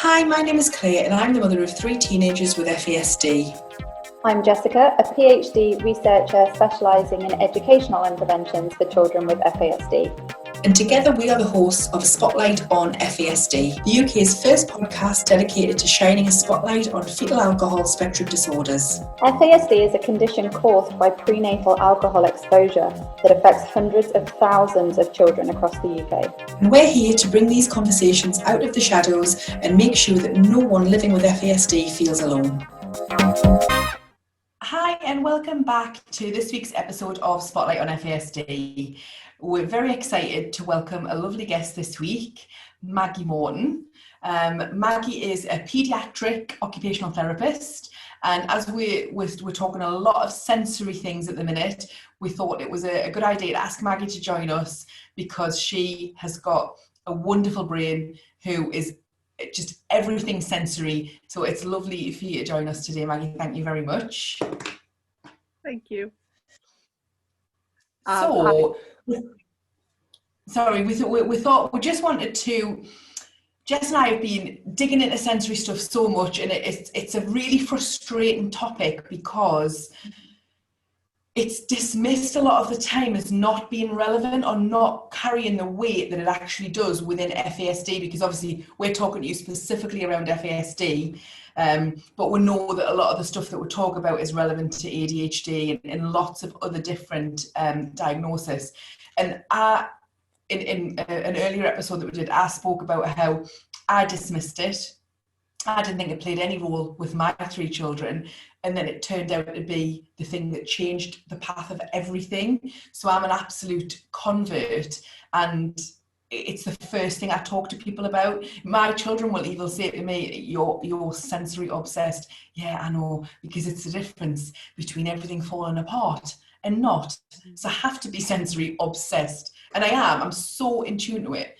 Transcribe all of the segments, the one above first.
Hi, my name is Clare and I'm the mother of 3 teenagers with FASD. I'm Jessica, a PhD researcher specialising in educational interventions for children with FASD. And together we are the hosts of Spotlight on FASD, the UK's first podcast dedicated to shining a spotlight on fetal alcohol spectrum disorders. FASD is a condition caused by prenatal alcohol exposure that affects hundreds of thousands of children across the UK. And we're here to bring these conversations out of the shadows and make sure that no one living with FASD feels alone. Hi and welcome back to this week's episode of Spotlight on FASD. We're very excited to welcome a lovely guest this week, Maggie Morton. Maggie is a Paediatric Occupational Therapist, and as we're talking a lot of sensory things at the minute, we thought it was a good idea to ask Maggie to join us because she has got a wonderful brain who is just everything sensory. So it's lovely for you to join us today, Maggie. Thank you very much. Thank you. Sorry, we thought we just wanted to. Jess and I have been digging into sensory stuff so much, and it's a really frustrating topic because it's dismissed a lot of the time as not being relevant or not carrying the weight that it actually does within FASD, because obviously we're talking to you specifically around FASD, but we know that a lot of the stuff that we talk about is relevant to ADHD and lots of other different diagnoses. And in an earlier episode that we did, I spoke about how I dismissed it. I didn't think it played any role with my 3 children. And then it turned out to be the thing that changed the path of everything. So I'm an absolute convert, and it's the first thing I talk to people about. My children will even say to me, you're sensory obsessed. Yeah, I know, because it's the difference between everything falling apart and not. So I have to be sensory obsessed. And I'm so in tune to it,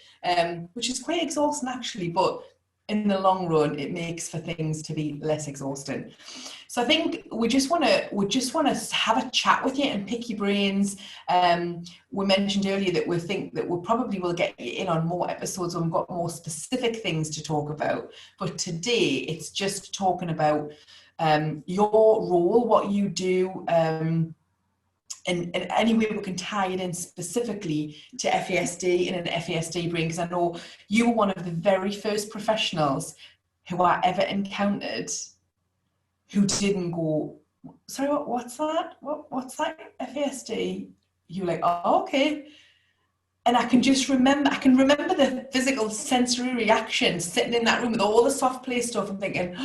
which is quite exhausting actually, but in the long run, it makes for things to be less exhausting. So I think we just want to have a chat with you and pick your brains. We mentioned earlier that we think that we probably will get you in on more episodes when we've got more specific things to talk about. But today, it's just talking about your role, what you do, and any way we can tie it in specifically to FASD and an FASD brain, because I know you were one of the very first professionals who I ever encountered who didn't go, sorry, what's that? What's that FASD? You were like, oh, okay. And I can remember the physical sensory reaction sitting in that room with all the soft play stuff and thinking,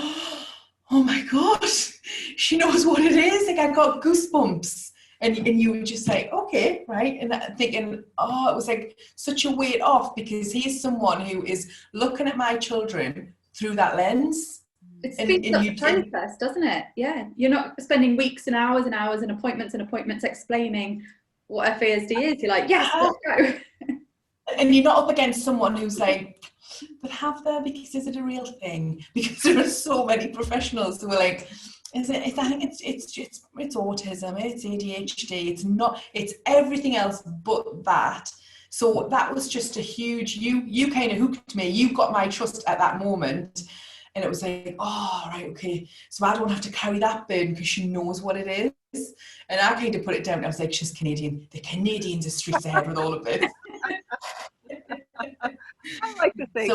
oh my gosh, she knows what it is. Like I got goosebumps. And you were just like, okay, right? And thinking, oh, it was like such a weight off, because he's someone who is looking at my children through that lens. It speeds up the process, doesn't it? Yeah. You're not spending weeks and hours and hours and appointments explaining what FASD is. You're like, yes, let's go. And you're not up against someone who's like, but have there, because is it a real thing? Because there are so many professionals who are like, I think it's autism, it's ADHD, it's not, it's everything else but that. So that was just a huge, you kind of hooked me, you got my trust at that moment. And it was like, oh, right, okay. So I don't have to carry that burden because she knows what it is. And I kind of put it down. I was like, she's Canadian. The Canadians are streets ahead with all of this. I like to think.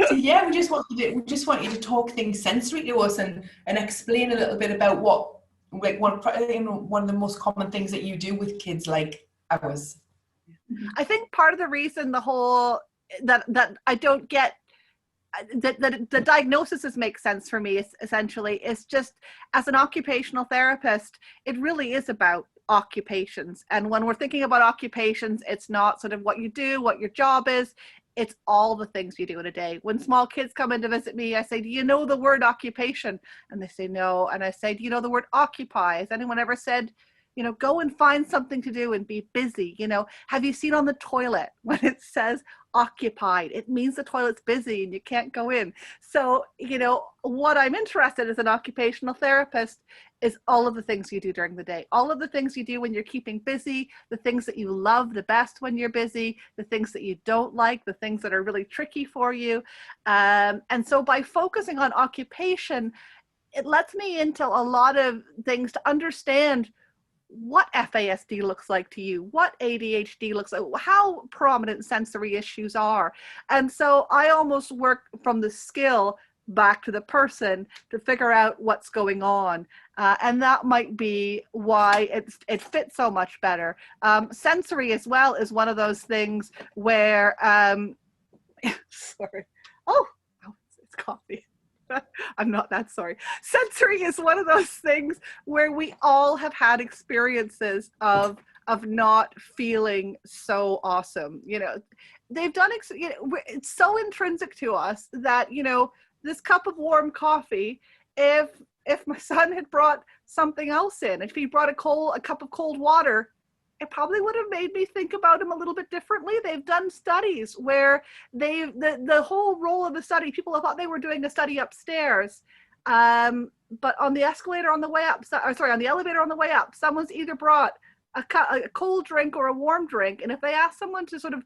So yeah, we just want you to talk things sensory to us and explain a little bit about what, like, one of the most common things that you do with kids like ours. I think part of the reason that I don't get that the diagnoses make sense for me is just, as an occupational therapist, it really is about occupations. And when we're thinking about occupations, it's not sort of what you do, what your job is. It's all the things you do in a day. When small kids come in to visit me, I say, do you know the word occupation? And they say no. And I say, do you know the word occupy? Has anyone ever said You know, go and find something to do and be busy. You know, have you seen on the toilet when it says occupied? It means the toilet's busy and you can't go in. So, you know, what I'm interested in as an occupational therapist is all of the things you do during the day, all of the things you do when you're keeping busy, the things that you love the best when you're busy, the things that you don't like, the things that are really tricky for you. And so by focusing on occupation, it lets me into a lot of things to understand what FASD looks like to you, what ADHD looks like, how prominent sensory issues are. And so I almost work from the skill back to the person to figure out what's going on. And that might be why it fits so much better. Sensory as well is one of those things where, sorry, oh, it's coffee. I'm not that sorry. Sensory is one of those things where we all have had experiences of not feeling so awesome. You know, they've done, you know, it's so intrinsic to us that, you know, this cup of warm coffee, if my son had brought something else in, if he brought a cup of cold water, it probably would have made me think about him a little bit differently. They've done studies where the whole role of the study, people thought they were doing a study upstairs, but on the escalator on the way up, on the elevator on the way up, someone's either brought a cold drink or a warm drink, and if they ask someone to sort of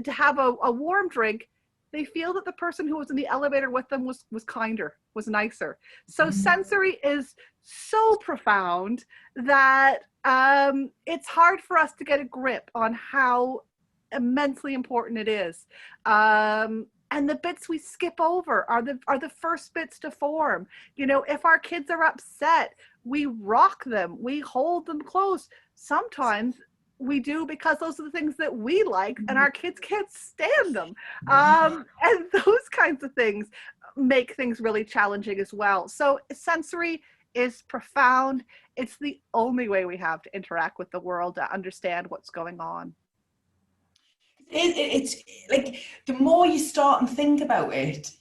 to have a warm drink, they feel that the person who was in the elevator with them was kinder, was nicer. So sensory is so profound that it's hard for us to get a grip on how immensely important it is. And the bits we skip over are the first bits to form. You know, if our kids are upset, we rock them, we hold them close. Sometimes we do because those are the things that we like and our kids can't stand them. And those kinds of things make things really challenging as well. So sensory is profound. It's the only way we have to interact with the world, to understand what's going on. It's like, the more you start and think about it,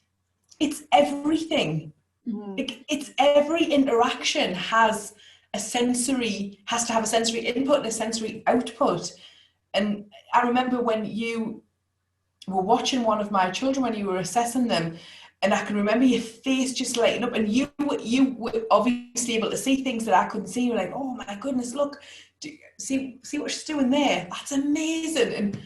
it's everything. Like, it's every interaction has to have a sensory input and a sensory output. And I remember when you were watching one of my children, when you were assessing them, and I can remember your face just lighting up, and you were obviously able to see things that I couldn't see. You were like, oh my goodness, look, see what she's doing there. That's amazing. And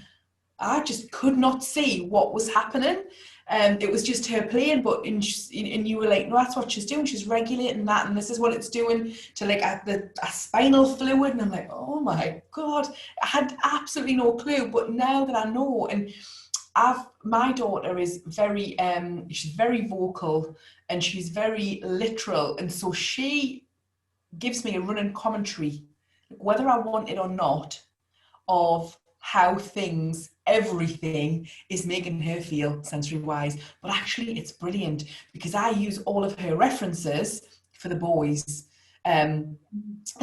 I just could not see what was happening. It was just her playing, and you were like, no, that's what she's doing. She's regulating that, and this is what it's doing to like a spinal fluid. And I'm like, oh my God, I had absolutely no clue. But now that I know, and my daughter is very, she's very vocal and she's very literal. And so she gives me a running commentary, whether I want it or not, of how everything is making her feel sensory wise. But actually it's brilliant because I use all of her references for the boys. And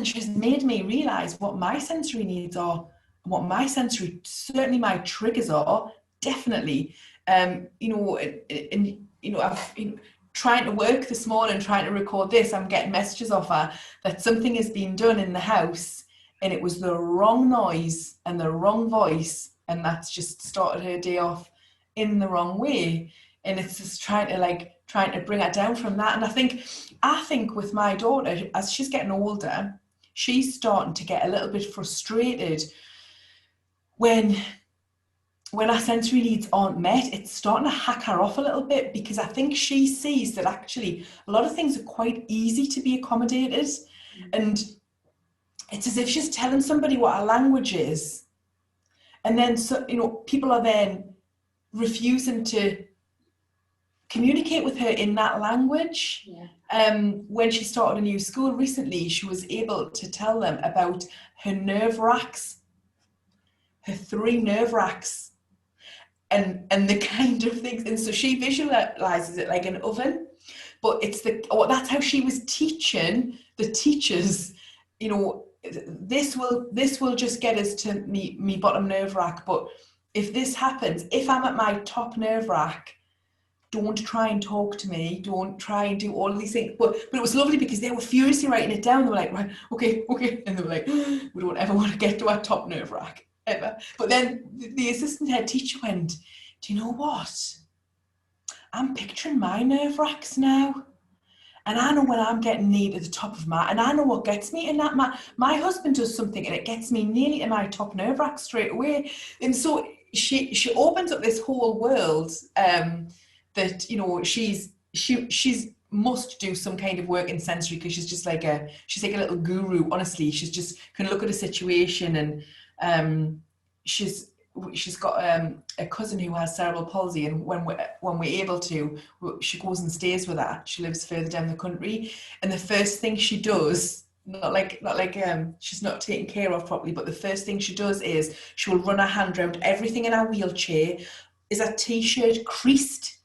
she's made me realize what my sensory needs are, what my sensory, certainly my triggers are, definitely. I've trying to work this morning, trying to record this, I'm getting messages off her that something has been done in the house and it was the wrong noise and the wrong voice, and that's just started her day off in the wrong way. And it's just trying to bring her down from that. And I think with my daughter, as she's getting older, she's starting to get a little bit frustrated when our sensory needs aren't met. It's starting to hack her off a little bit, because I think she sees that actually a lot of things are quite easy to be accommodated. And it's as if she's telling somebody what her language is. And then, people are then refusing to communicate with her in that language. Yeah. When she started a new school recently, she was able to tell them about her nerve racks, her 3 nerve racks, and the kind of things. And so she visualizes it like an oven, but that's how she was teaching the teachers, this will just get us to me bottom nerve rack. But if this happens, if I'm at my top nerve rack, don't try and talk to me, don't try and do all of these things. But it was lovely because they were furiously writing it down. They were like, right, okay. And they were like, we don't ever want to get to our top nerve rack, ever. But then the assistant head teacher went, do you know what? I'm picturing my nerve racks now. And I know when I'm getting near to the top of and I know what gets me in that. My husband does something and it gets me nearly to my top nerve rack straight away. And so she opens up this whole world that, you know, she's must do some kind of work in sensory, because she's like a little guru. Honestly, she's just can look at a situation, and she's got a cousin who has cerebral palsy, and when we're able to, she goes and stays with her. She lives further down the country, and the first thing she does, not like she's not taken care of properly, but the first thing she does is she will run her hand around everything in her wheelchair. Is that t-shirt creased?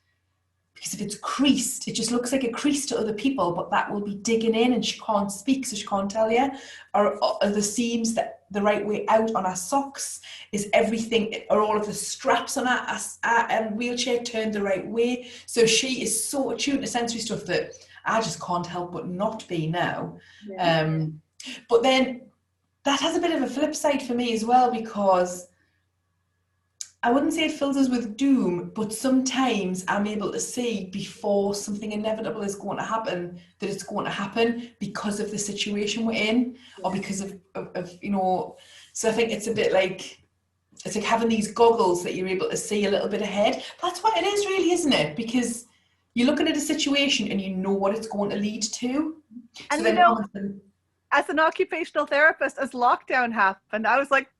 Because if it's creased, it just looks like a crease to other people, but that will be digging in, and she can't speak, so she can't tell you. Are the seams that the right way out on our socks? Is everything, are all of the straps on our wheelchair turned the right way? So she is so attuned to sensory stuff that I just can't help but not be now. Yeah. But then that has a bit of a flip side for me as well, because I wouldn't say it fills us with doom, but sometimes I'm able to see before something inevitable is going to happen, that it's going to happen because of the situation we're in, or because of you know. So I think it's a bit like, it's like having these goggles that you're able to see a little bit ahead. That's what it is really, isn't it? Because you're looking at a situation and you know what it's going to lead to. And so you know, as an occupational therapist, as lockdown happened, I was like,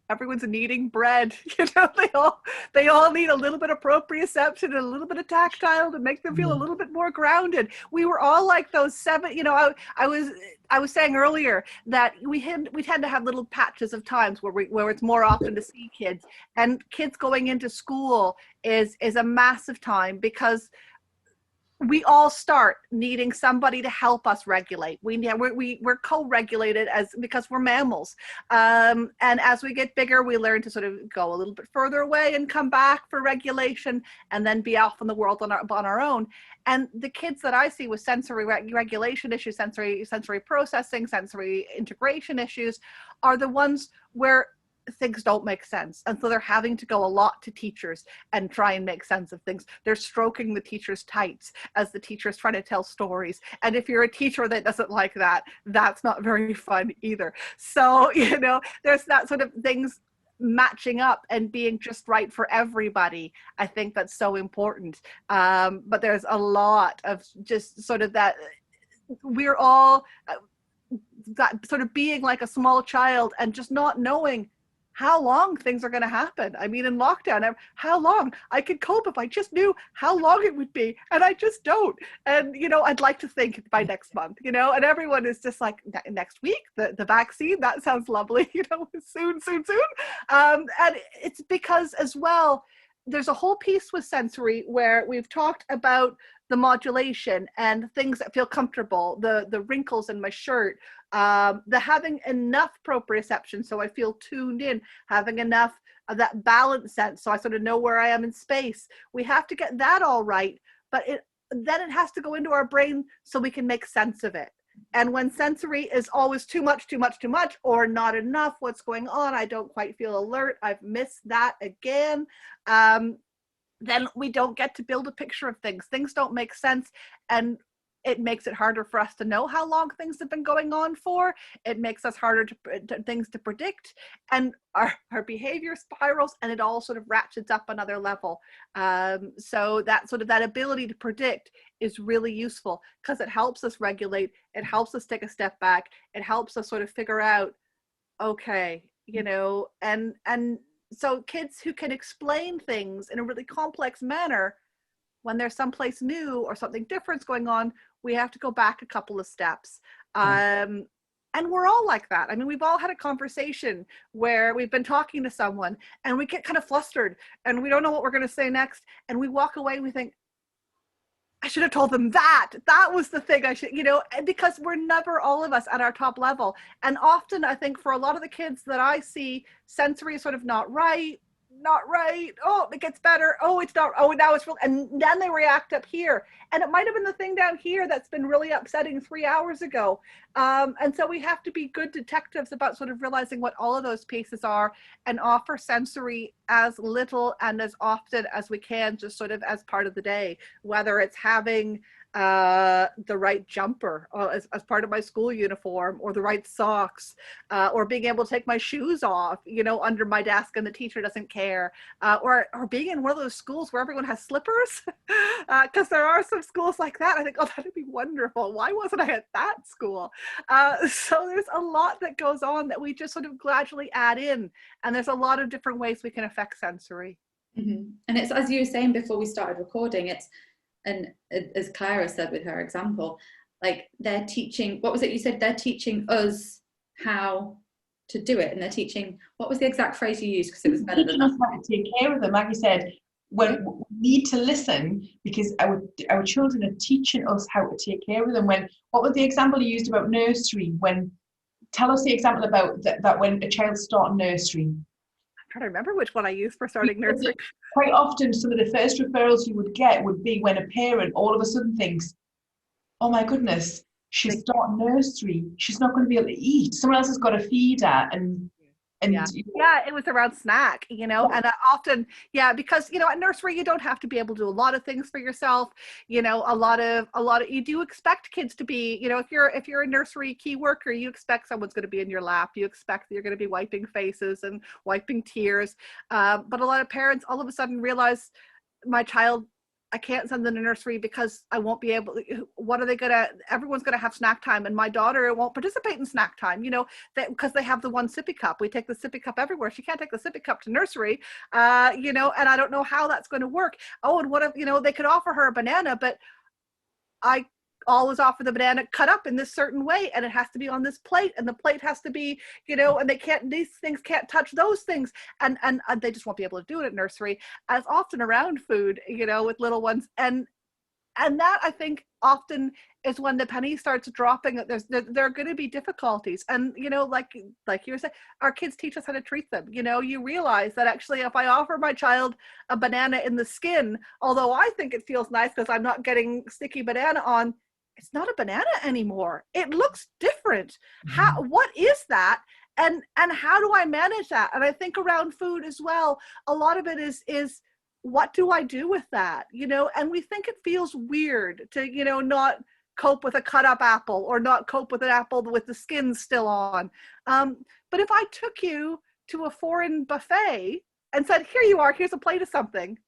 everyone's kneading bread. You know, they all need a little bit of proprioception and a little bit of tactile to make them feel a little bit more grounded. We were all like those 7, you know, I was saying earlier that we tend to have little patches of times where it's more often to see kids, and kids going into school is a massive time, because we all start needing somebody to help us regulate. We're co-regulated because we're mammals. And as we get bigger, we learn to sort of go a little bit further away and come back for regulation, and then be off in the world on our own. And the kids that I see with sensory regulation issues, sensory processing, sensory integration issues, are the ones where things don't make sense, and so they're having to go a lot to teachers and try and make sense of things. They're stroking the teacher's tights as the teacher's trying to tell stories, and if you're a teacher that doesn't like that, that's not very fun either. So, you know, there's that sort of things matching up and being just right for everybody. I think that's so important. But there's a lot of just sort of that we're all that sort of being like a small child and just not knowing how long things are going to happen. I mean, in lockdown, how long I could cope if I just knew how long it would be, and I just don't. And, you know, I'd like to think by next month, you know, and everyone is just like, next week, the vaccine, that sounds lovely, you know, soon. And it's because as well, there's a whole piece with sensory where we've talked about the modulation and things that feel comfortable, the wrinkles in my shirt, the having enough proprioception so I feel tuned in, having enough of that balance sense so I sort of know where I am in space. We have to get that all right, but then it has to go into our brain so we can make sense of it. And when sensory is always too much, or not enough, what's going on? I don't quite feel alert. I've missed that again. Then we don't get to build a picture of things. Things don't make sense, and it makes it harder for us to know how long things have been going on for. It makes us harder to things to predict, and our behavior spirals, and it all sort of ratchets up another level. So that sort of that ability to predict is really useful because it helps us regulate. It helps us take a step back. It helps us sort of figure out, okay, you know, and so kids who can explain things in a really complex manner, when there's someplace new or something different's going on, we have to go back a couple of steps. And we're all like that. I mean, we've all had a conversation where we've been talking to someone and we get kind of flustered and we don't know what we're going to say next. And we walk away and we think, I should have told them that. That was the thing I should, you know, because we're never all of us at our top level. And often I think for a lot of the kids that I see, sensory is sort of not right. not right. Oh, it gets better. Oh, it's not. Oh, now it's real. And then they react up here. And it might have been the thing down here that's been really upsetting 3 hours ago. And so we have to be good detectives about sort of realizing what all of those pieces are and offer sensory as little and as often as we can, just sort of as part of the day, whether it's having the right jumper as part of my school uniform, or the right socks, or being able to take my shoes off, under my desk and the teacher doesn't care, or being in one of those schools where everyone has slippers, because there are some schools like that. I think, oh, that'd be wonderful. Why wasn't I at that school? So there's a lot that goes on that we just sort of gradually add in, and there's a lot of different ways we can affect sensory. Mm-hmm. And it's, as you were saying before we started recording, and as Clara said with her example, like they're teaching, what was it you said? They're teaching us how to do it, and they're teaching, what was the exact phrase you used? Because it was better than that. How to take care of them. Maggie said, we need to listen, because our children are teaching us how to take care of them. What was the example you used about nursery? Tell us the example about that when a child starts nursery. I don't remember which one I used for starting nursery. Quite often, some of the first referrals you would get would be when a parent all of a sudden thinks, oh my goodness, she's starting nursery, she's not going to be able to eat. Someone else has got to feed her. And it was around snack, and often, because at nursery you don't have to be able to do a lot of things for yourself. A lot of you do expect kids to be, if you're a nursery key worker, you expect someone's going to be in your lap, you expect that you're going to be wiping faces and wiping tears, but a lot of parents all of a sudden realize, my child, I can't send them to nursery because I won't be able to. What are they everyone's gonna have snack time, and my daughter won't participate in snack time, because they have the one sippy cup. We take the sippy cup everywhere. She can't take the sippy cup to nursery, and I don't know how that's going to work. Oh, and what if, they could offer her a banana, but I always offer the banana cut up in this certain way, and it has to be on this plate, and the plate has to be, and these things can't touch those things, and they just won't be able to do it at nursery as often around food, with little ones, and that, I think, often is when the penny starts dropping, that there are going to be difficulties, and like you were saying, our kids teach us how to treat them. You realize that actually, if I offer my child a banana in the skin, although I think it feels nice because I'm not getting sticky banana on, it's not a banana anymore. It looks different. What is that? And how do I manage that? And I think around food as well, a lot of it is what do I do with that? And we think it feels weird to, not cope with a cut up apple, or not cope with an apple with the skin still on. But if I took you to a foreign buffet and said, here you are, here's a plate of something,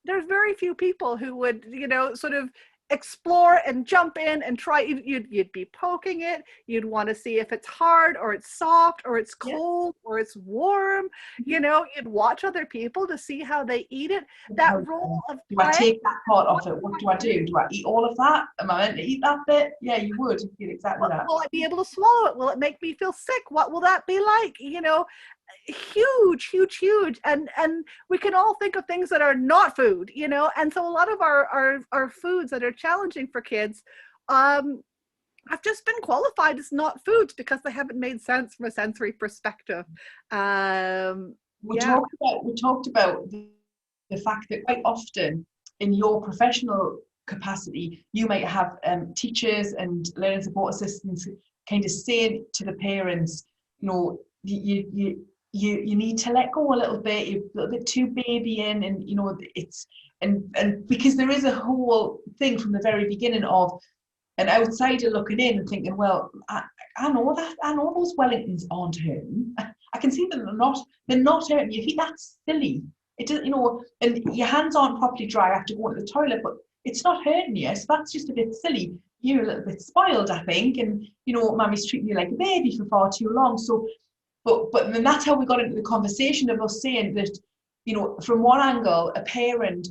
there's very few people who would, sort of explore and jump in and try. You'd be poking it. You'd want to see if it's hard, or it's soft, or it's cold, or it's warm. You'd watch other people to see how they eat it. That role of do I take that part off it? What do I do? Do I eat all of that? Am I meant to eat that bit? Yeah, you would. You'd exactly that. Will I be able to swallow it? Will it make me feel sick? What will that be like? Huge, and we can all think of things that are not food, and so a lot of our foods that are challenging for kids have just been qualified as not foods because they haven't made sense from a sensory perspective. We talked about the fact that quite often in your professional capacity you might have teachers and learning support assistants kind of saying to the parents, you need to let go a little bit, you're a little bit too babying, and it's and because there is a whole thing from the very beginning of an outsider looking in and thinking, well, I know those Wellingtons aren't hurting. I can see that they're not hurting you. If that's silly. It does, and your hands aren't properly dry after going to the toilet, but it's not hurting you. So that's just a bit silly. You're a little bit spoiled, I think, and Mummy's treating you like a baby for far too long. So But then that's how we got into the conversation of us saying that, from one angle, a parent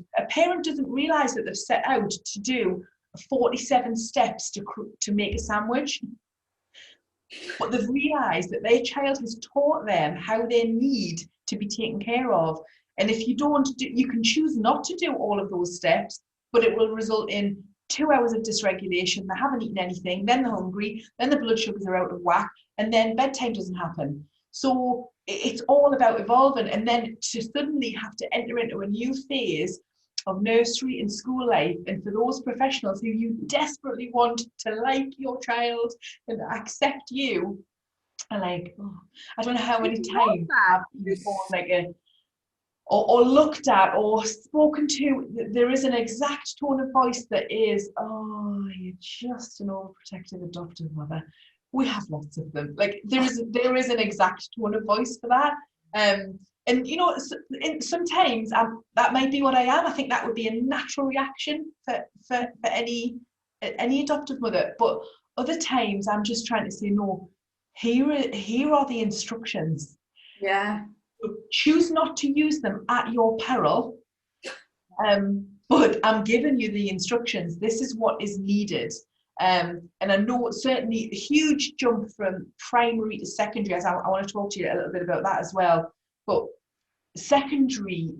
doesn't realise that they've set out to do 47 steps to make a sandwich. But they've realised that their child has taught them how they need to be taken care of. And if you don't you can choose not to do all of those steps, but it will result in 2 hours of dysregulation. They haven't eaten anything, then they're hungry, then the blood sugars are out of whack, and then bedtime doesn't happen. So it's all about evolving, and then to suddenly have to enter into a new phase of nursery and school life, and for those professionals who you desperately want to like your child and accept you, and like, oh, I don't know how many times I've been told like or looked at or spoken to, there is an exact tone of voice that is, oh, you're just an overprotective adoptive mother. We have lots of them. Like there is an exact tone of voice for that. And you know, sometimes that might be what I am. I think that would be a natural reaction for any adoptive mother. But other times I'm just trying to say, no, here are the instructions. Yeah. Choose not to use them at your peril. But I'm giving you the instructions. This is what is needed. And I know certainly a huge jump from primary to secondary, as I want to talk to you a little bit about that as well. But secondary,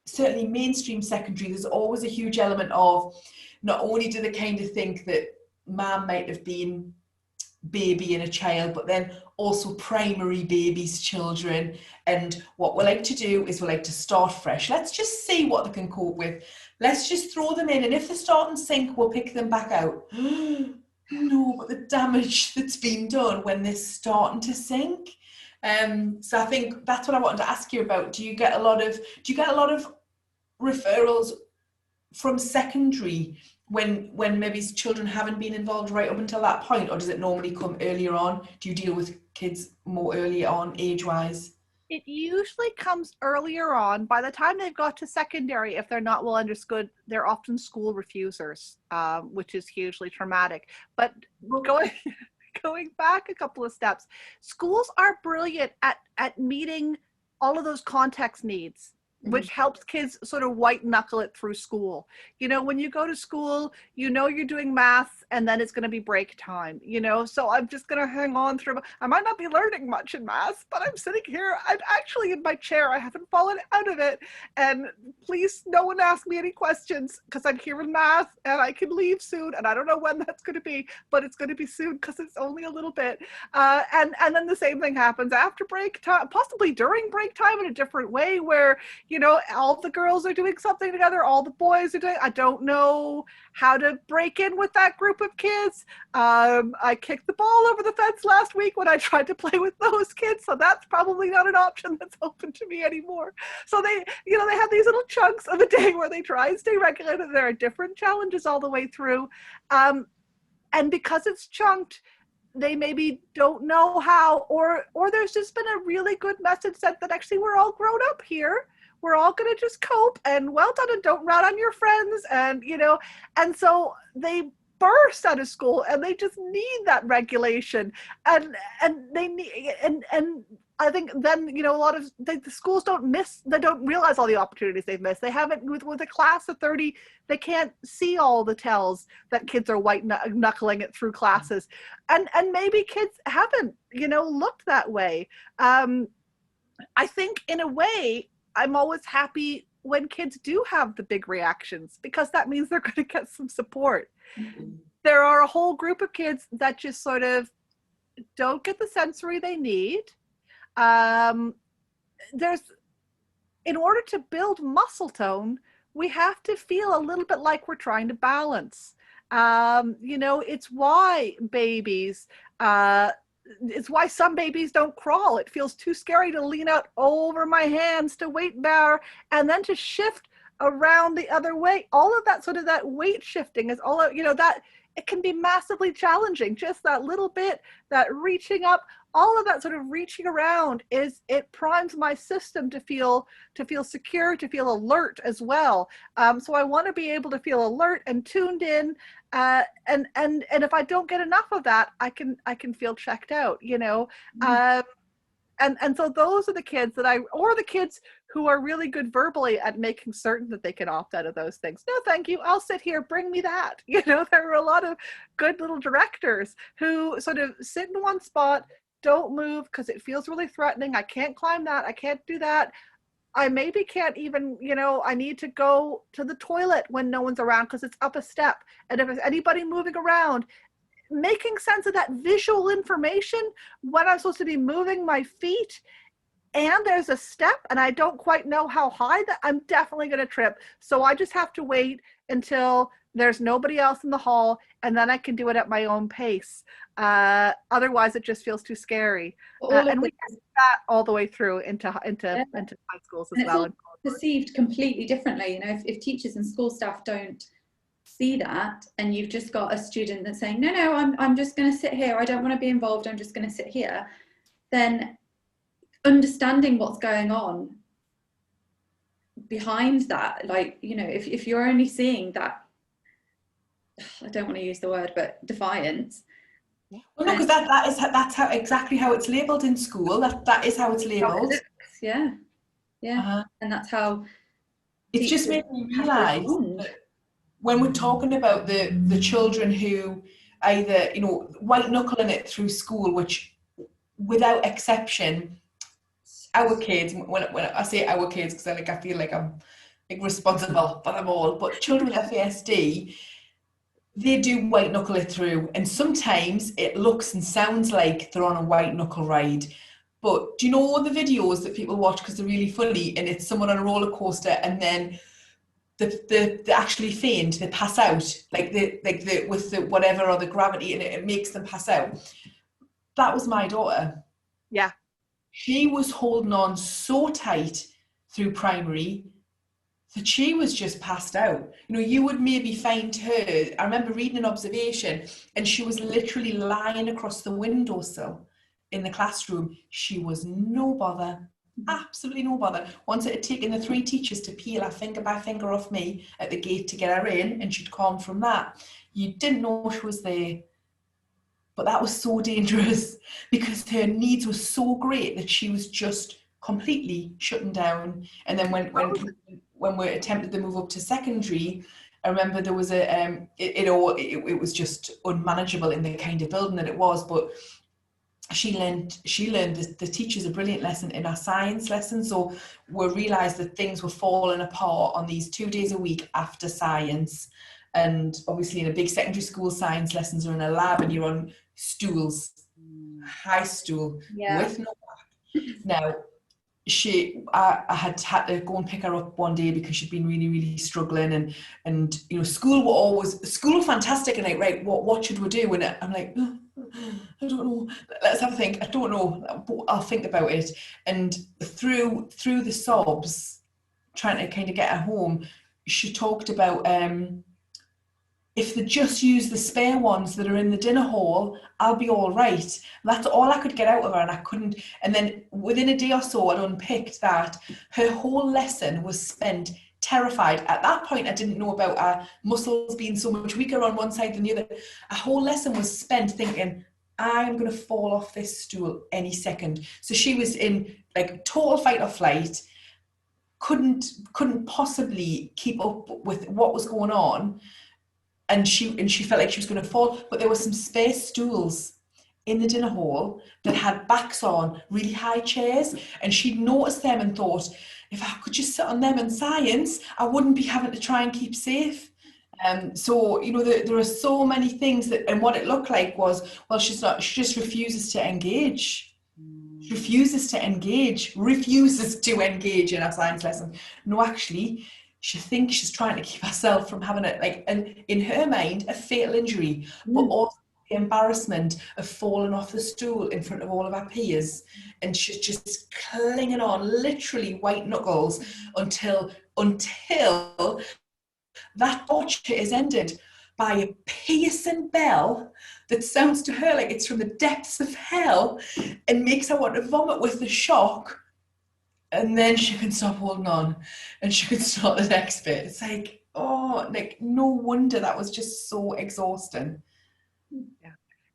certainly mainstream secondary, there's always a huge element of, not only do they kind of think that mom might have been baby and a child, but then also primary babies, children. And what we like to do is we like to start fresh. Let's just see what they can cope with. Let's just throw them in, and if they start and sink, we'll pick them back out. No, but the damage that's been done when they're starting to sink. So I think that's what I wanted to ask you about. Do you get a lot of referrals from secondary when maybe children haven't been involved right up until that point, or does it normally come earlier on? Do you deal with kids more early on age-wise? It usually comes earlier on. By the time they've got to secondary, if they're not well understood, they're often school refusers, which is hugely traumatic. But going back a couple of steps, schools are brilliant at meeting all of those context needs, which helps kids sort of white knuckle it through school. You know, when you go to school, you know you're doing math and then it's going to be break time, you know, so I'm just going to hang on through. I might not be learning much in math, but I'm sitting here, I'm actually in my chair, I haven't fallen out of it, and please no one ask me any questions because I'm here in math and I can leave soon, and I don't know when that's going to be, but it's going to be soon because it's only a little bit. And then the same thing happens after break time, possibly during break time in a different way, where, you know, all the girls are doing something together, all the boys are doing, I don't know how to break in with that group of kids. I kicked the ball over the fence last week when I tried to play with those kids, so that's probably not an option that's open to me anymore. So they, you know, they have these little chunks of a day where they try and stay regulated. There are different challenges all the way through. And because it's chunked, they maybe don't know how, or there's just been a really good message sent that actually we're all grown up here. We're all going to just cope, and well done, and don't rat on your friends, and, you know, and so they burst out of school and they just need that regulation, and they need, and I think then, you know, a lot of the schools they don't realize all the opportunities they've missed. They haven't, with a class of 30, they can't see all the tells that kids are white knuckling it through classes, and maybe kids haven't, you know, looked that way. I think in a way, I'm always happy when kids do have the big reactions, because that means they're going to get some support. There are a whole group of kids that just sort of don't get the sensory they need. In order to build muscle tone, we have to feel a little bit like we're trying to balance. You know, it's why babies, it's why some babies don't crawl. It feels too scary to lean out over my hands to weight bear and then to shift around the other way. All of that sort of that weight shifting is all, you know, that it can be massively challenging. Just that little bit, that reaching up, all of that sort of reaching around it primes my system to feel secure, to feel alert as well. So I want to be able to feel alert and tuned in. And if I don't get enough of that, I can feel checked out, you know. And so those are the kids or the kids who are really good verbally at making certain that they can opt out of those things. No, thank you. I'll sit here. Bring me that. You know, there are a lot of good little directors who sort of sit in one spot, don't move because it feels really threatening. I can't climb that. I can't do that. I maybe can't even, you know, I need to go to the toilet when no one's around because it's up a step. And if there's anybody moving around, making sense of that visual information when I'm supposed to be moving my feet, and there's a step and I don't quite know how high, that I'm definitely going to trip. So I just have to wait until there's nobody else in the hall, and then I can do it at my own pace. Otherwise it just feels too scary. And we get that all the way through into high schools as well. Perceived completely differently. You know, if teachers and school staff don't see that, and you've just got a student that's saying, no, I'm just going to sit here, I don't want to be involved, I'm just going to sit here, then understanding what's going on behind that, like, you know, if you're only seeing that, I don't want to use the word, but defiance. Well, no, because that's how exactly how it's labelled in school. That is how it's labelled. Yeah. And that's how it's just made me realise when we're talking about the children who either, you know, white knuckling it through school, which without exception, our kids, when I say our kids, because I feel like I'm like responsible for them all, but children with FASD, they do white knuckle it through, and sometimes it looks and sounds like they're on a white knuckle ride. But do you know all the videos that people watch because they're really funny, and it's someone on a roller coaster and then they actually faint, they pass out, with the whatever, or the gravity, and it makes them pass out. That was my daughter. Yeah. She was holding on so tight through primary that she was just passed out. You know, you would maybe find her, I remember reading an observation, and she was literally lying across the windowsill in the classroom. She was no bother, absolutely no bother. Once it had taken the 3 teachers to peel her finger by finger off me at the gate to get her in, and she'd calm from that, you didn't know she was there. But that was so dangerous because her needs were so great that she was just completely shutting down. And then when we attempted to move up to secondary, I remember there was it was just unmanageable in the kind of building that it was. But she learned the teachers a brilliant lesson in our science lesson. So we realised that things were falling apart on these 2 days a week after science. And obviously in a big secondary school, science lessons are in a lab and you're on stools, high stool, with no back. Now, I had to go and pick her up one day because she'd been really, really struggling, and you know, school were fantastic, and like, right, what should we do? And I'm like, oh, I don't know, let's have a think. I don't know, but I'll think about it. And through the sobs, trying to kind of get her home, she talked about if they just use the spare ones that are in the dinner hall, I'll be all right. That's all I could get out of her, and I couldn't. And then within a day or so, I'd unpicked that her whole lesson was spent terrified. At that point, I didn't know about her muscles being so much weaker on one side than the other. A whole lesson was spent thinking, I'm going to fall off this stool any second. So she was in like total fight or flight, couldn't possibly keep up with what was going on. And she felt like she was going to fall, but there were some spare stools in the dinner hall that had backs on, really high chairs, and she'd noticed them and thought, if I could just sit on them in science, I wouldn't be having to try and keep safe. So, you know, there are so many things that, and what it looked like was, well, she just refuses to engage. She refuses to engage in our science lesson. No, actually, she thinks she's trying to keep herself from having and in her mind, a fatal injury, but also the embarrassment of falling off the stool in front of all of our peers. And she's just clinging on, literally white knuckles, until that torture is ended by a piercing bell that sounds to her like it's from the depths of hell and makes her want to vomit with the shock. And then she can stop holding on and she can start the next bit. It's like, oh, like, no wonder that was just so exhausting. Yeah.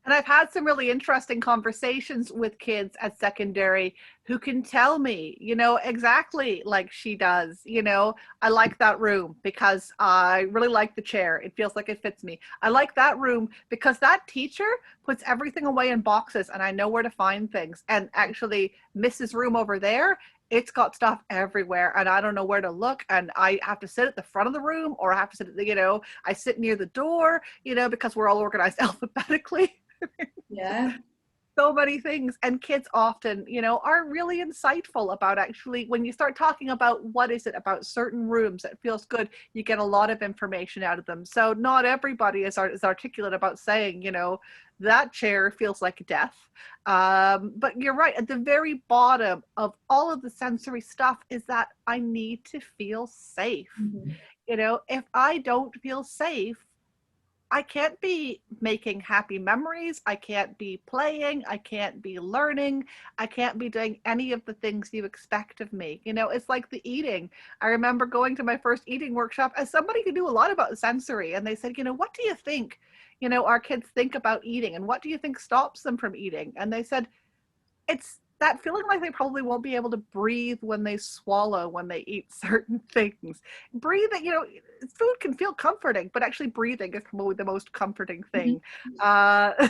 And I've had some really interesting conversations with kids at secondary who can tell me, you know, exactly like she does, you know, I like that room because I really like the chair. It feels like it fits me. I like that room because that teacher puts everything away in boxes and I know where to find things. And actually Mrs. Room over there it's got stuff everywhere and I don't know where to look, and I have to sit at the front of the room, or I have to sit at the, you know, I sit near the door, you know, because we're all organized alphabetically. Yeah. So many things. And kids often, you know, are really insightful about, actually, when you start talking about what is it about certain rooms that feels good, you get a lot of information out of them. So not everybody is articulate about saying, you know, that chair feels like death. But you're right, at the very bottom of all of the sensory stuff is that I need to feel safe. Mm-hmm. You know, if I don't feel safe, I can't be making happy memories. I can't be playing. I can't be learning. I can't be doing any of the things you expect of me. You know, it's like the eating. I remember going to my first eating workshop as somebody who knew a lot about sensory, and they said, you know, what do you think, you know, our kids think about eating, and what do you think stops them from eating? And they said, it's that feeling like they probably won't be able to breathe when they swallow, when they eat certain things. Breathing, you know, food can feel comforting, but actually breathing is probably the most comforting thing.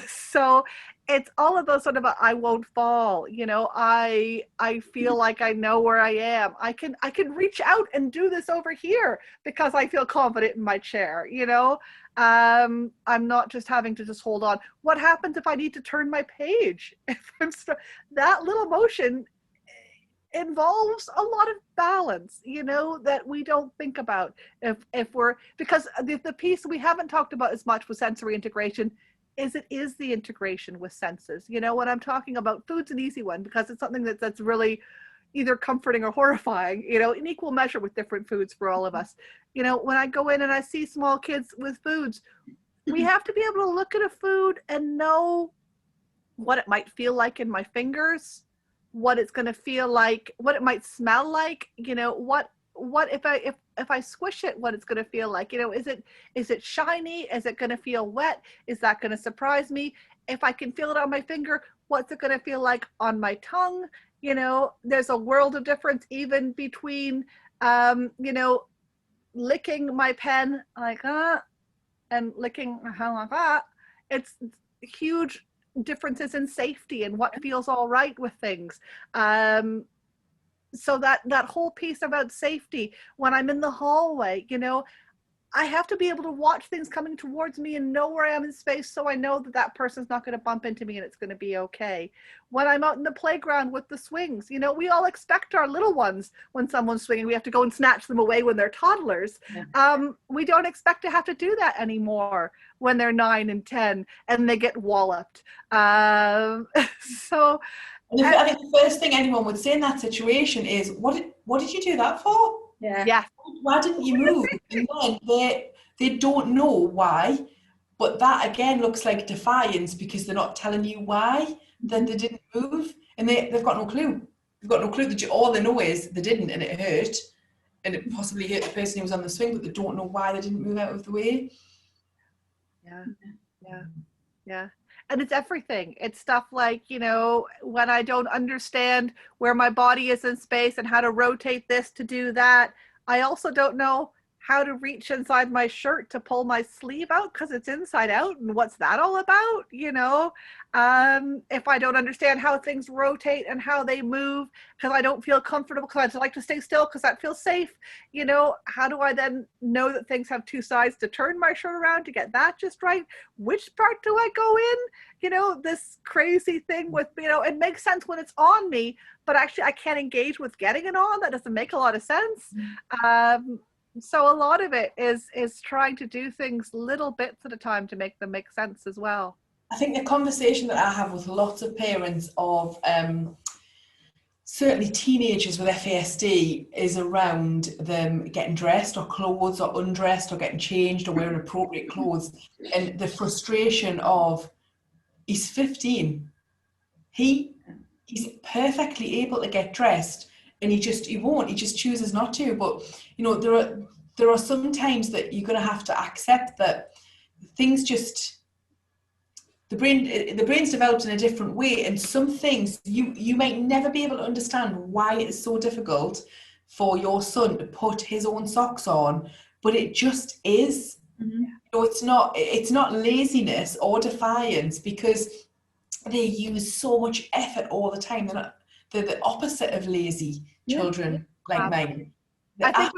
So it's all of those sort of I won't fall, you know, I feel like I know where I am. I can reach out and do this over here because I feel confident in my chair, you know. I'm not just having to just hold on. What happens if I need to turn my page? If I'm that little motion involves a lot of balance, you know, that we don't think about if we're, because the piece we haven't talked about as much with sensory integration is the integration with senses. You know, when I'm talking about food's an easy one because it's something that's really either comforting or horrifying, you know, in equal measure with different foods for all of us. You know, when I go in and I see small kids with foods, we have to be able to look at a food and know what it might feel like in my fingers, what it's going to feel like, what it might smell like, you know, what if I squish it, what it's going to feel like, you know, is it shiny? Is it going to feel wet? Is that going to surprise me? If I can feel it on my finger, what's it going to feel like on my tongue? You know, there's a world of difference even between, you know, licking my pen like and licking like that. It's huge differences in safety and what feels all right with things. So that whole piece about safety, when I'm in the hallway, you know, I have to be able to watch things coming towards me and know where I am in space, so I know that person's not going to bump into me and it's going to be okay. When I'm out in the playground with the swings, you know, we all expect our little ones, when someone's swinging, we have to go and snatch them away when they're toddlers. Yeah. We don't expect to have to do that anymore when they're 9 and 10 and they get walloped. So I think the first thing anyone would say in that situation is, what did you do that for? Yeah. Why didn't you move? And then they don't know why, but that again looks like defiance because they're not telling you why then they didn't move, and they've got no clue. They've got no clue. All they know is they didn't, and it hurt, and it possibly hurt the person who was on the swing, but they don't know why they didn't move out of the way. Yeah. And it's everything. It's stuff like, you know, when I don't understand where my body is in space and how to rotate this to do that, I also don't know how to reach inside my shirt to pull my sleeve out because it's inside out, and what's that all about, you know? If I don't understand how things rotate and how they move because I don't feel comfortable, because I just like to stay still because that feels safe, you know, how do I then know that things have two sides to turn my shirt around to get that just right? Which part do I go in? You know, this crazy thing with, you know, it makes sense when it's on me, but actually I can't engage with getting it on. That doesn't make a lot of sense. So a lot of it is trying to do things little bits at a time to make them make sense as well. I think the conversation that I have with lots of parents of certainly teenagers with FASD is around them getting dressed or clothes or undressed or getting changed or wearing appropriate clothes, and the frustration of, he's 15, he's perfectly able to get dressed, and he just chooses not to. But you know, there are some times that you're going to have to accept that things just, the brain's developed in a different way, and some things you might never be able to understand why it's so difficult for your son to put his own socks on, but it just is. You know, it's not laziness or defiance, because they use so much effort all the time. They're the opposite of lazy. children like mine. The I think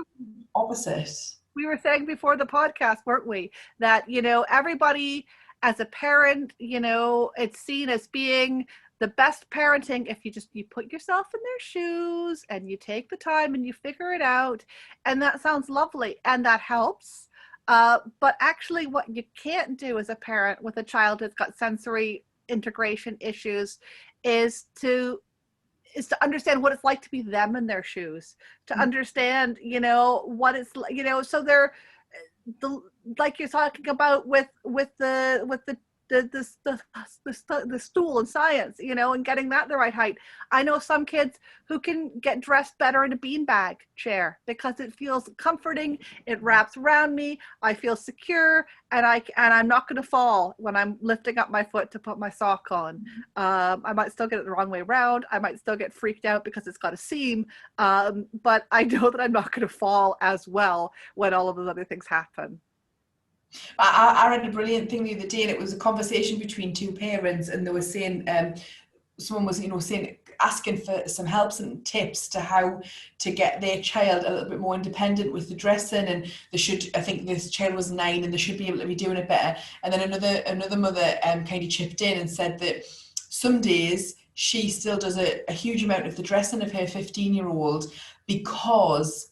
opposite. We were saying before the podcast, weren't we, that, you know, everybody as a parent, you know, it's seen as being the best parenting if you put yourself in their shoes and you take the time and you figure it out. And that sounds lovely and that helps. But actually what you can't do as a parent with a child who's got sensory integration issues is to understand what it's like to be them in their shoes, to understand, you know, what it's like, you know, so they're like you're talking about with the stool in science, you know, and getting that the right height. I know some kids who can get dressed better in a beanbag chair because it feels comforting. It wraps around me. I feel secure, and I'm not going to fall when I'm lifting up my foot to put my sock on. I might still get it the wrong way around. I might still get freaked out because it's got a seam, but I know that I'm not going to fall as well when all of those other things happen. I read a brilliant thing the other day, and it was a conversation between two parents, and they were saying, someone was, you know, saying, asking for some helps and tips to how to get their child a little bit more independent with the dressing, and they should, I think this child was 9 and they should be able to be doing it better. And then another mother kind of chipped in and said that some days she still does a huge amount of the dressing of her 15-year-old because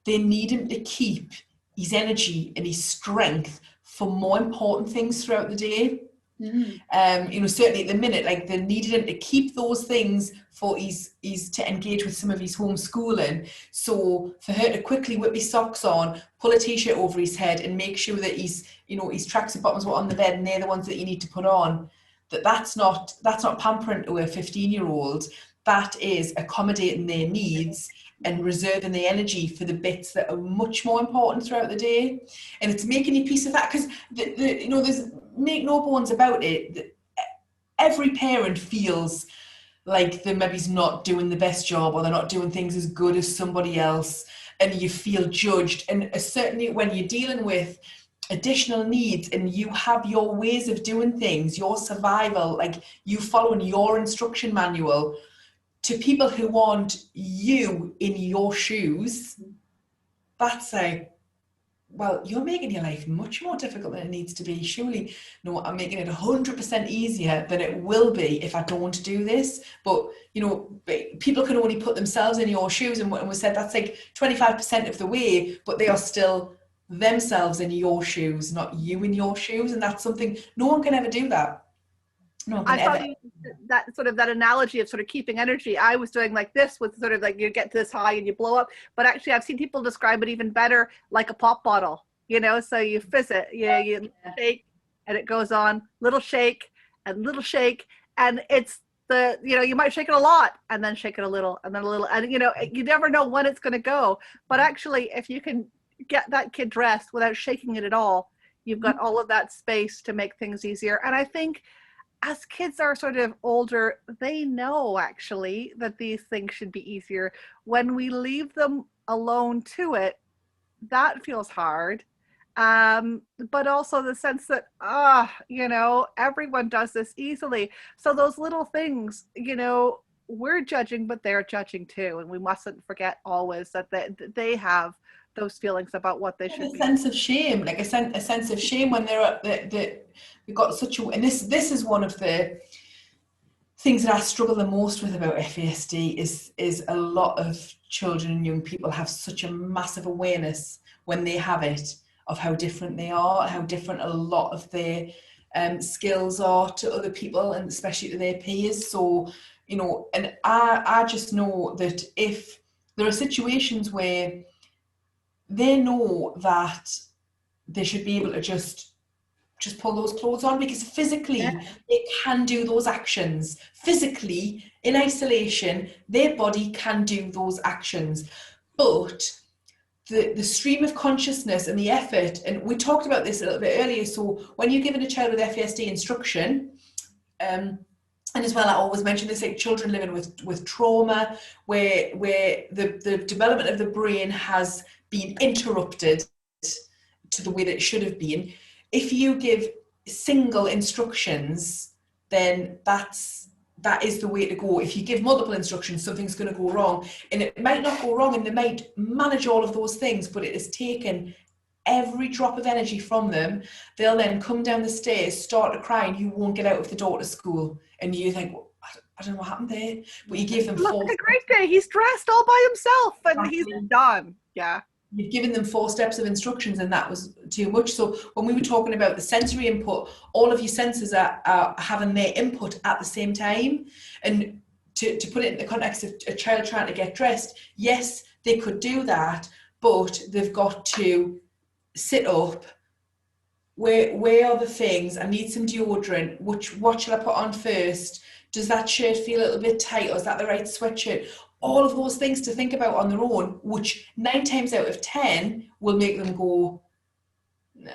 they need him to keep his energy and his strength for more important things throughout the day. You know, certainly at the minute, like they needed him to keep those things for his to engage with some of his homeschooling. So for her to quickly whip his socks on, pull a t-shirt over his head, and make sure that his tracksuit bottoms were on the bed and they're the ones that you need to put on, that's not pampering to a 15-year-old. That is accommodating their needs and reserving the energy for the bits that are much more important throughout the day. And it's making a piece of that, because you know, there's, make no bones about it, every parent feels like they're maybe not doing the best job, or they're not doing things as good as somebody else, and you feel judged. And certainly when you're dealing with additional needs and you have your ways of doing things, your survival, like you following your instruction manual, to people who want you in your shoes, that's like, well, you're making your life much more difficult than it needs to be. Surely, no, I'm making it 100% easier than it will be if I don't do this. But, you know, people can only put themselves in your shoes, and we said that's like 25% of the way, but they are still themselves in your shoes, not you in your shoes. And that's something, no one can ever do that. No one can I ever. thought that sort of that analogy of sort of keeping energy, I was doing like this with sort of like you get to this high and you blow up, but actually I've seen people describe it even better like a pop bottle, you know, so you fizz it, you shake and it goes on, little shake, and it's the, you know, you might shake it a lot and then shake it a little and then a little, and you know, you never know when it's going to go. But actually if you can get that kid dressed without shaking it at all, you've got all of that space to make things easier. And I think as kids are sort of older, they know actually that these things should be easier. When we leave them alone to it, that feels hard. But also the sense that, you know, everyone does this easily. So those little things, you know, we're judging, but they're judging too. And we mustn't forget always that they have those feelings about what they should be. A sense of shame, like a sense of shame when they're at we've got such a, and this is one of the things that I struggle the most with about FASD is a lot of children and young people have such a massive awareness when they have it of how different they are, how different a lot of their skills are to other people, and especially to their peers. So, you know, and I just know that if there are situations where they know that they should be able to just pull those clothes on, because physically they can do those actions. Physically, in isolation, their body can do those actions. But the stream of consciousness and the effort, and we talked about this a little bit earlier, so when you're giving a child with FASD instruction, and as well, I always mention this, like children living with trauma, where the development of the brain has been interrupted to the way that it should have been. If you give single instructions, then that's that is the way to go. If you give multiple instructions, something's going to go wrong, and it might not go wrong, and they might manage all of those things, but it is taken every drop of energy from them. They'll then come down the stairs, start to cry, and you won't get out of the door to school, and you think, well, I don't know what happened there, but you give them Look, a great day, he's dressed all by himself and he's done. Yeah, you've given them 4 steps of instructions, and that was too much. So when we were talking about the sensory input, all of your senses are having their input at the same time. And to put it in the context of a child trying to get dressed, yes, they could do that, but they've got to sit up. Where are the things? I need some deodorant. What should I put on first? Does that shirt feel a little bit tight, or is that the right sweatshirt? All of those things to think about on their own, which 9 times out of 10 will make them go, nah.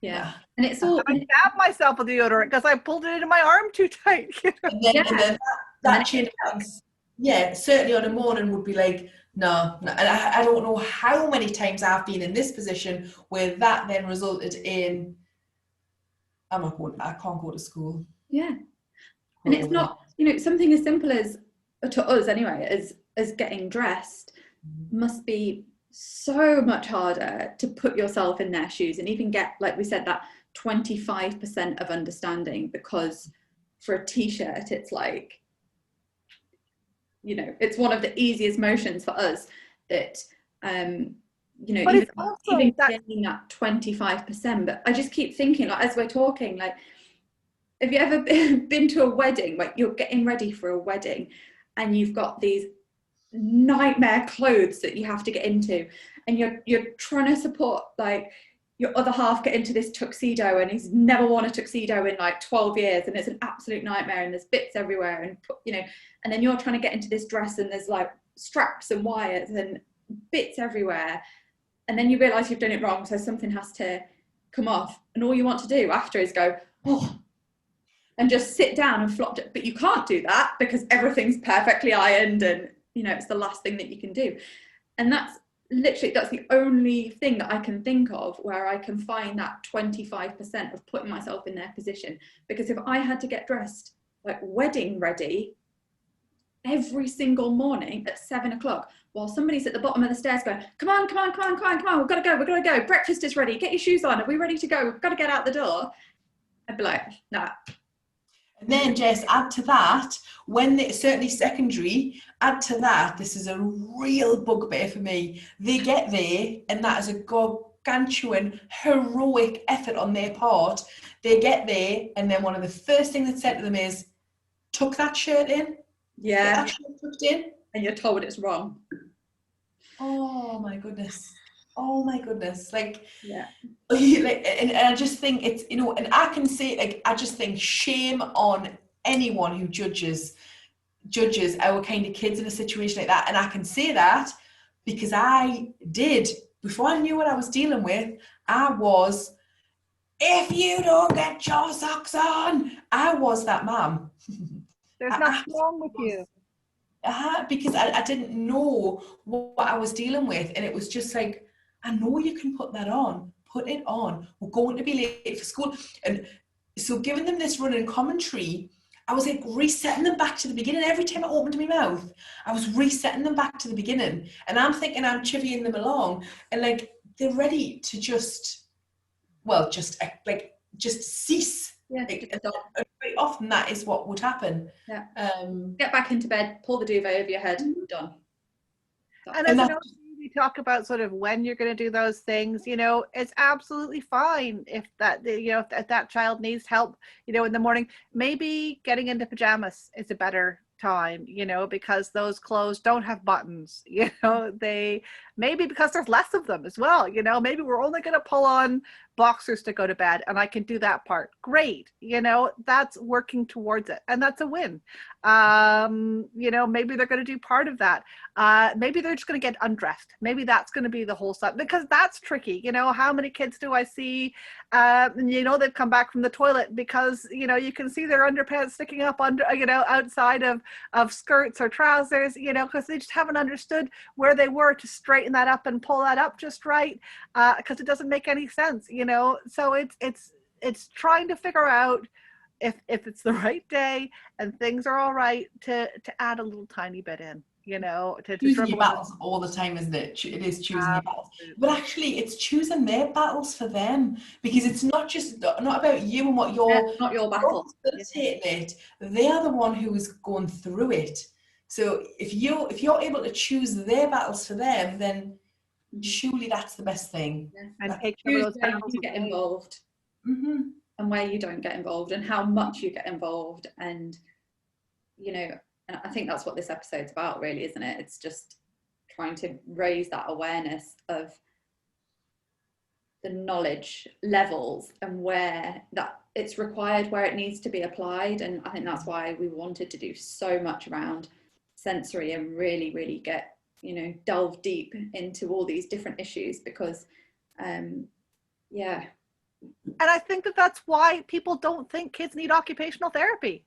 Yeah. And it's all, I stabbed myself with deodorant because I pulled it into my arm too tight. And then that change happens. Yeah, certainly on a morning would be like, no. And I don't know how many times I've been in this position where that then resulted in, I can't go to school. Yeah. And it's not, something as simple as, to us anyway, as getting dressed must be so much harder to put yourself in their shoes and even get, like we said, that 25% of understanding, because for a t-shirt it's like, it's one of the easiest motions for us that but it's also even getting that 25%. But I just keep thinking, like, as we're talking, like, have you ever been to a wedding, like you're getting ready for a wedding and you've got these nightmare clothes that you have to get into, and you're trying to support like your other half get into this tuxedo, and he's never worn a tuxedo in like 12 years and it's an absolute nightmare and there's bits everywhere, and and then you're trying to get into this dress and there's like straps and wires and bits everywhere, and then you realize you've done it wrong, so something has to come off, and all you want to do after is go, oh, and just sit down and flop it. But you can't do that because everything's perfectly ironed, and it's the last thing that you can do. And that's the only thing that I can think of where I can find that 25% of putting myself in their position. Because if I had to get dressed like wedding ready every single morning at 7 o'clock, while somebody's at the bottom of the stairs going, come on, we've got to go, breakfast is ready, get your shoes on, are we ready to go, we've got to get out the door, I'd be like, nah. And then, Jess, add to that, certainly secondary, add to that, this is a real bugbear for me. They get there, and that is a gargantuan, heroic effort on their part. They get there, and then one of the first things that's said to them is, tuck that shirt in. Yeah. Get that shirt tucked in. And you're told it's wrong. Oh my goodness. Like, yeah. And I just think it's, and I can say, like, I just think shame on anyone who judges our kind of kids in a situation like that. And I can say that because I did, before I knew what I was dealing with, I was, if you don't get your socks on, I was that mum. There's nothing wrong with you. Because I didn't know what I was dealing with. And it was just like, I know you can put that on. Put it on. We're going to be late for school. And so giving them this running commentary, I was like resetting them back to the beginning. Every time I opened my mouth, I was resetting them back to the beginning. And I'm thinking I'm chivying them along. And like, they're ready to just cease. Yeah, very often that is what would happen. Yeah. Get back into bed, pull the duvet over your head, done. And as we talk about sort of when you're going to do those things, it's absolutely fine if that, if that child needs help, in the morning. Maybe getting into pajamas is a better time, because those clothes don't have buttons, they maybe because there's less of them as well, maybe we're only going to pull on boxers to go to bed, and I can do that part. Great, that's working towards it, and that's a win. Maybe they're going to do part of that. Maybe they're just going to get undressed. Maybe that's going to be the whole stuff, because that's tricky. How many kids do I see, they've come back from the toilet because, you can see their underpants sticking up under, outside of skirts or trousers, because they just haven't understood where they were to straighten that up and pull that up just right, because it doesn't make any sense, so it's trying to figure out if it's the right day and things are all right, to add a little tiny bit in, you know, to choosing your battles all the time, isn't it? It is choosing your battles, but actually it's choosing their battles for them, because it's not about you and what you're not your battle. facilitating it. They are the one who is going through it. So if you're able to choose their battles for them, then surely that's the best thing. And take choose where you get involved, and where you don't get involved, and how much you get involved, and you know. And I think that's what this episode's about, really, isn't it? It's just trying to raise that awareness of the knowledge levels and where that it's required, where it needs to be applied. And I think that's why we wanted to do so much around sensory and really, really get, you know, delve deep into all these different issues, because, yeah. And I think that's why people don't think kids need occupational therapy.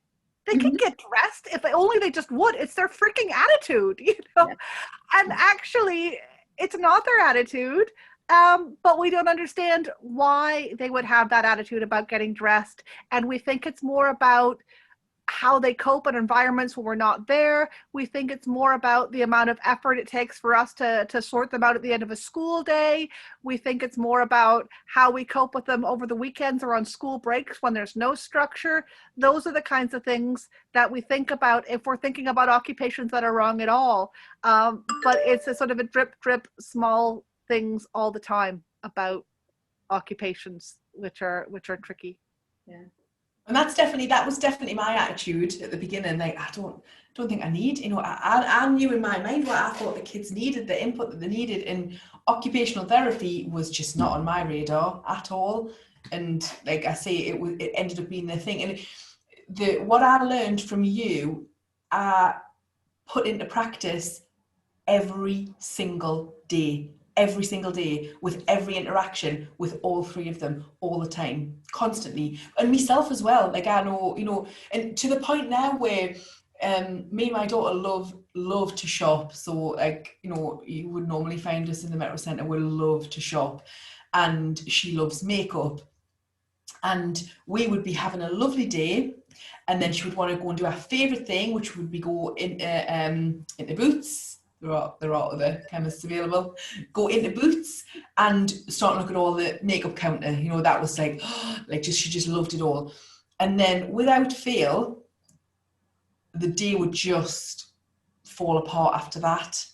They can get dressed if only they just would. It's their freaking attitude, you know. Yeah. And actually, it's not their attitude, but we don't understand why they would have that attitude about getting dressed. And we think it's more about how they cope in environments when we're not there. We think it's more about the amount of effort it takes for us to sort them out at the end of a school day. We think it's more about how we cope with them over the weekends or on school breaks when there's no structure. Those are the kinds of things that we think about if we're thinking about occupations that are wrong at all. But it's a sort of a drip, small things all the time about occupations, which are tricky. Yeah. And that was definitely my attitude at the beginning. Like, I don't think I need, you know, I knew in my mind what I thought the kids needed, the input that they needed, and occupational therapy was just not on my radar at all. And like I say, it ended up being the thing. And what I learned from you, I put into practice every single day with every interaction with all three of them, all the time, constantly, and myself as well. Like, I know, you know, and to the point now where me and my daughter love to shop. So, like, you know, you would normally find us in the Metro Centre. We love to shop, and she loves makeup, and we would be having a lovely day, and then she would want to go and do our favourite thing, which would be go into Boots. There are other chemists available. Go into Boots and start looking at all the makeup counter. You know, that was like, she just loved it all. And then without fail, the day would just fall apart after that.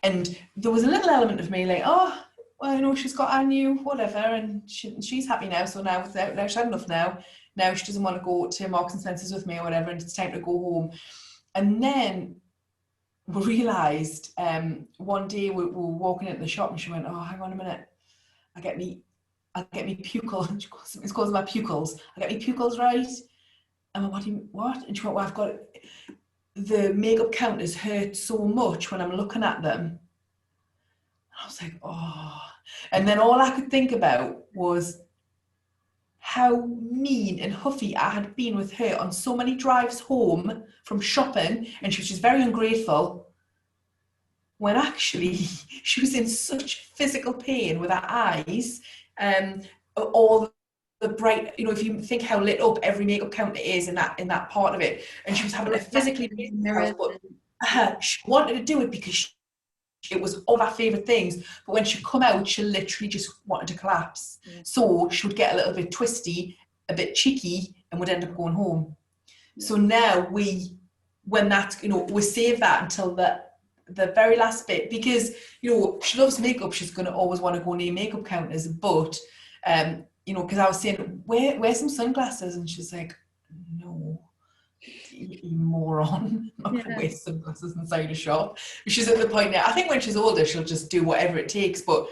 And there was a little element of me like, oh, well, you know, she's got our new whatever, and she's happy now. So now she's had enough now. Now she doesn't want to go to Marks and Spencer's with me or whatever, and it's time to go home. And then we realised one day we were walking into the shop, and she went, oh, hang on a minute, I get me pupil. It's called my pupils. I get me pupils right. And I went, what? And she went, well, I've got the makeup counters hurt so much when I'm looking at them. And I was like, oh. And then all I could think about was how mean and huffy I had been with her on so many drives home from shopping, and she was just very ungrateful, when actually she was in such physical pain with her eyes, all the bright, you know, if you think how lit up every makeup counter is in that part of it, and she was having to physically mirrors, but she wanted to do it because it was all our favourite things, but when she come out, she literally just wanted to collapse. Yeah. So she would get a little bit twisty, a bit cheeky, and would end up going home. Yeah. So now when that, you know, we save that until the very last bit, because, you know, she loves makeup, she's going to always want to go near makeup counters, but, you know, because I was saying, wear some sunglasses, and she's like, no. You moron. I'm not going to wear sunglasses inside a shop. She's at the point now, I think when she's older, she'll just do whatever it takes, but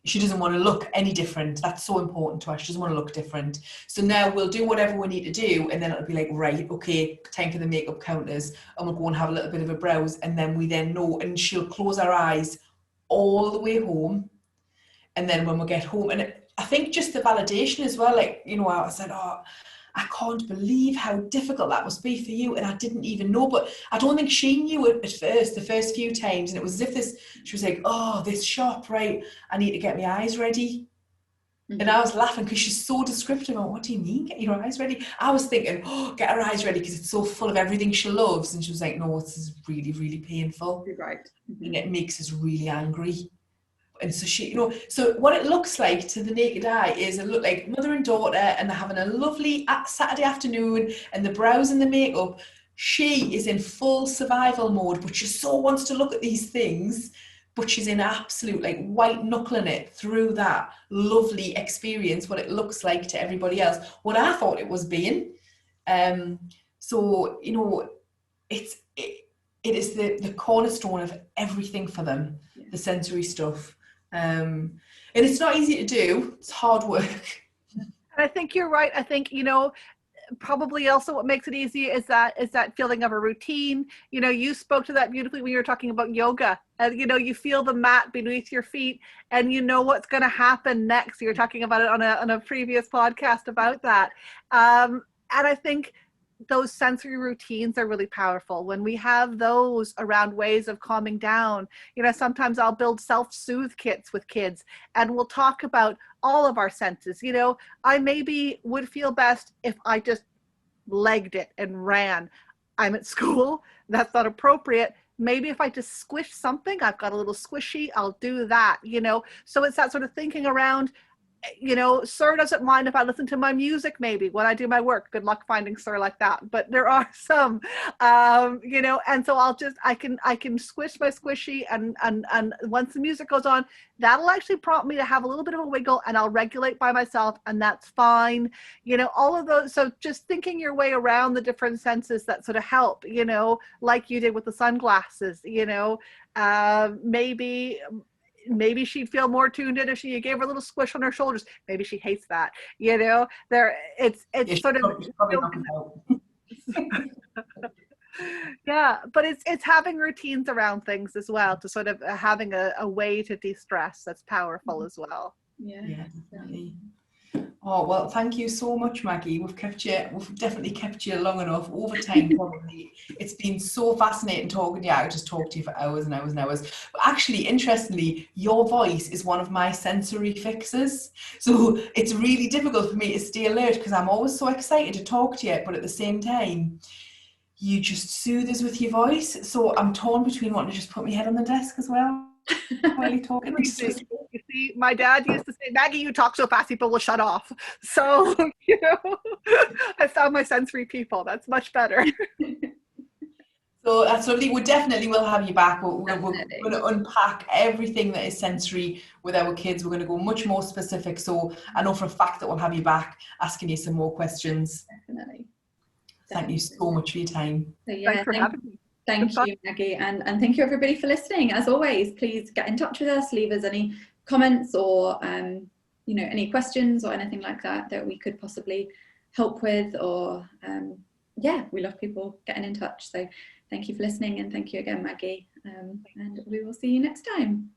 she doesn't want to look any different. That's so important to her. She doesn't want to look different. So now we'll do whatever we need to do, and then it'll be like, right, okay, time for the makeup counters, and we'll go and have a little bit of a browse, and then we then know, and she'll close her eyes all the way home. And then when we get home, and I think just the validation as well, like, you know, I said, oh, I can't believe how difficult that must be for you, and I didn't even know. But I don't think she knew it at first, the first few times, and it was as if she was like, oh, this shop, right, I need to get my eyes ready. And I was laughing because she's so descriptive. And what do you mean, get your eyes ready? I was thinking, oh, get her eyes ready because it's so full of everything she loves. And she was like, no, this is really, really painful. You're right. And it makes us really angry. And so she, so what it looks like to the naked eye is it look like mother and daughter, and they're having a lovely Saturday afternoon, and the brows and the makeup. She is in full survival mode, but she so wants to look at these things, but she's in absolute like white knuckling it through that lovely experience, what it looks like to everybody else, what I thought it was being. So, it is the cornerstone of everything for them, the sensory stuff. And it's not easy to do, it's hard work. And I think you're right. I think, probably also what makes it easy is that feeling of a routine. You spoke to that beautifully when you were talking about yoga, and you feel the mat beneath your feet, and you know what's going to happen next. You're talking about it on a previous podcast about that. And I think those sensory routines are really powerful when we have those around ways of calming down. Sometimes I'll build self-soothe kits with kids, and we'll talk about all of our senses. I maybe would feel best if I just legged it and ran. I'm at school, that's not appropriate. Maybe if I just squish something, I've got a little squishy, I'll do that. So it's that sort of thinking around. Sir doesn't mind if I listen to my music maybe when I do my work. Good luck finding Sir like that, but there are some, and so I can squish my squishy, and once the music goes on, that'll actually prompt me to have a little bit of a wiggle, and I'll regulate by myself, and that's fine. All of those. So just thinking your way around the different senses that sort of help, like you did with the sunglasses, maybe she'd feel more tuned in if you gave her a little squish on her shoulders. Maybe she hates that. It's sort of yeah, but it's having routines around things as well, to sort of having a way to de-stress that's powerful as well. Yeah, definitely. Oh, well, thank you so much, Maggie. We've definitely kept you long enough, over time probably. It's been so fascinating talking to you. I could just talk to you for hours and hours and hours. But actually, interestingly, your voice is one of my sensory fixes. So it's really difficult for me to stay alert because I'm always so excited to talk to you, but at the same time, you just soothe us with your voice. So I'm torn between wanting to just put my head on the desk as well while you're talking. You see, my dad used to say, Maggie, you talk so fast, people will shut off. So, I found my sensory people. That's much better. So that's lovely. We definitely will have you back. We're going to unpack everything that is sensory with our kids. We're going to go much more specific. So I know for a fact that we'll have you back asking you some more questions. Definitely. Thank you so much for your time. So, yeah, thanks for having me. Thank you, Maggie, and thank you everybody for listening. As always, please get in touch with us, leave us any comments or any questions or anything like that we could possibly help with, or we love people getting in touch. So thank you for listening, and thank you again, Maggie, and we will see you next time.